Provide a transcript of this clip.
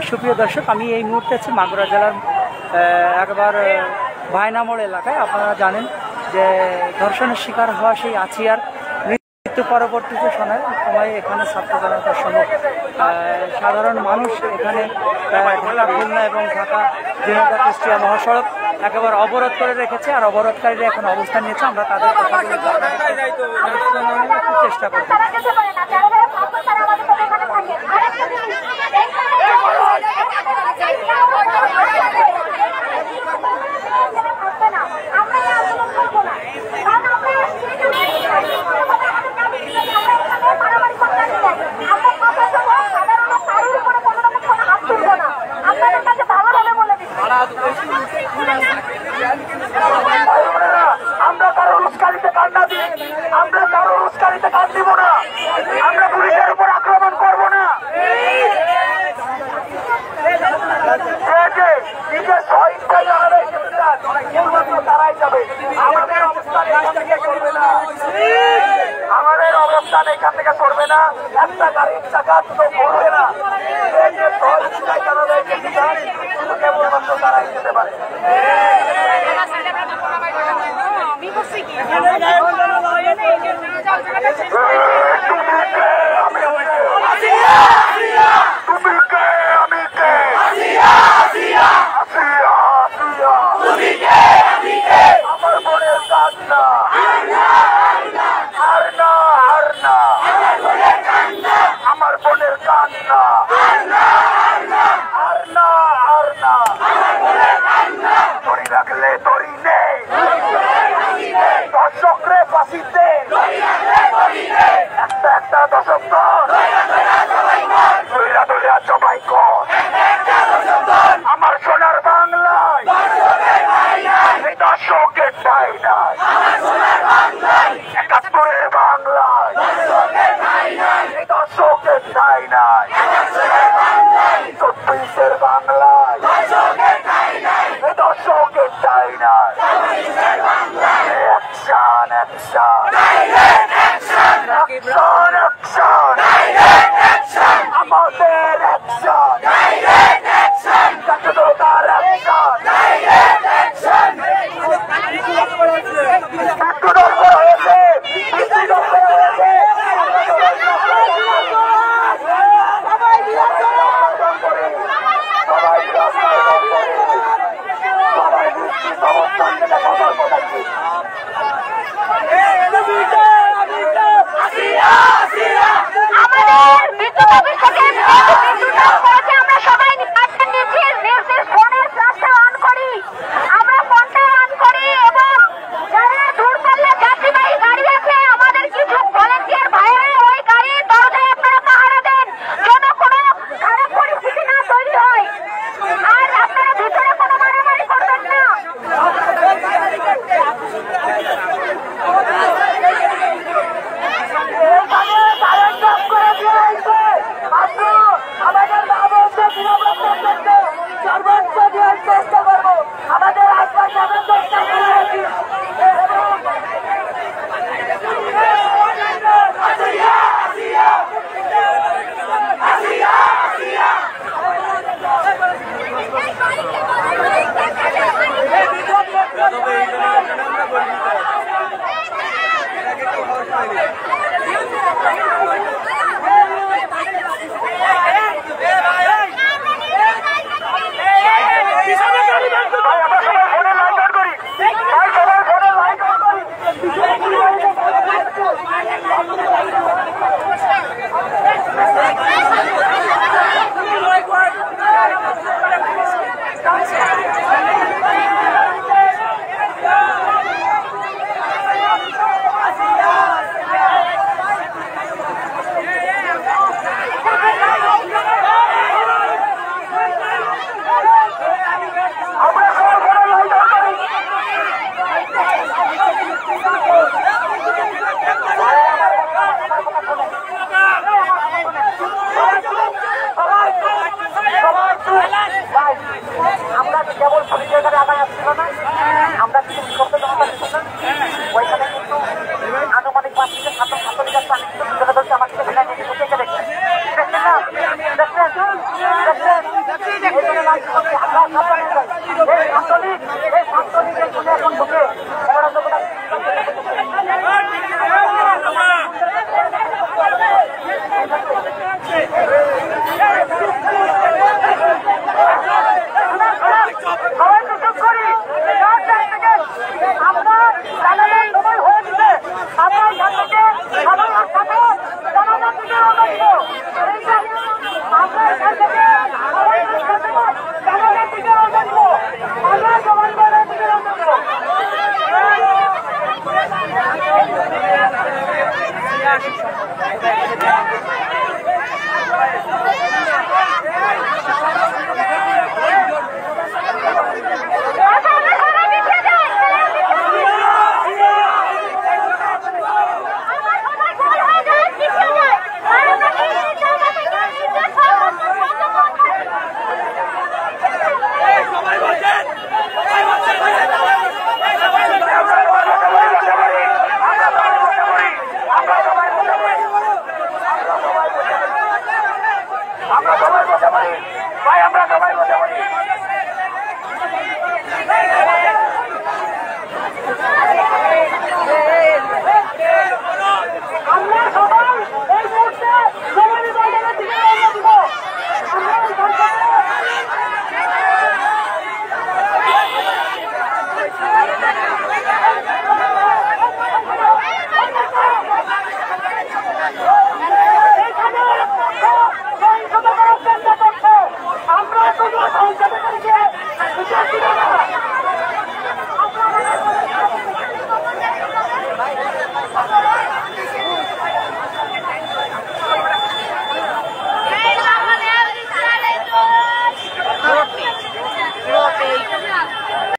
সুপ্রিয় দর্শক, আমি এই মুহূর্তে আছি মাগুরা জেলার একবার ভায়নামোড় এলাকায়। আপনারা জানেন যে ধর্ষণের শিকার হওয়া সেই আছিয়ার মৃত্যু পরবর্তীতে সময় এখানে ছাত্র জনতার সহ সাধারণ মানুষ এখানে ঢাকা খুলনা এবং ঢাকা ঝিনাইদহ কুষ্টিয়া মহাসড়ক একেবারে অবরোধ করে রেখেছে। আর অবরোধকারীরা এখন অবস্থান নিয়েছে। আমরা তাদের চেষ্টা করব। আমরা কারো উস্কানিতে কান না দিই, আমরা কারো উস্কানিতে কান দিব না, আমরা পুলিশের উপর আক্রমণ করব না। নিজের সহিংসায় যারা তারাই যাবে, আমাদের অবস্থান এখান থেকে করবে না, আমাদের অবস্থান এখান থেকে করবে না। একটা গাড়ির চাকা তো করবে না। সহিংসায় যারা রয়েছে কেবলমাত্র তারাই যেতে পারে। আমার বোনের কান্না আমার বোনের কান্না তরি রাখলে তরি নেই, দর্শকরে ফাঁসিতে একটা দশক ধৈরা ধৈরা সবাই কর। আমার সোনার বাংলায় এই দর্শকের ঠাই নাই, ৭১-এর বাংলায় এই দর্শকের ঠাই নাই, ২৪-এর বাংলায় এই দর্শকের ঠাই নাই। অ্যাকশন অ্যাকশন আমাদের অ্যাকশন ছাত্রতার অ্যাকশন হয়েছে আমাকে আমরা সবাই বসে পড়ি ভাই, আমরা সবাই বসে পড়ি।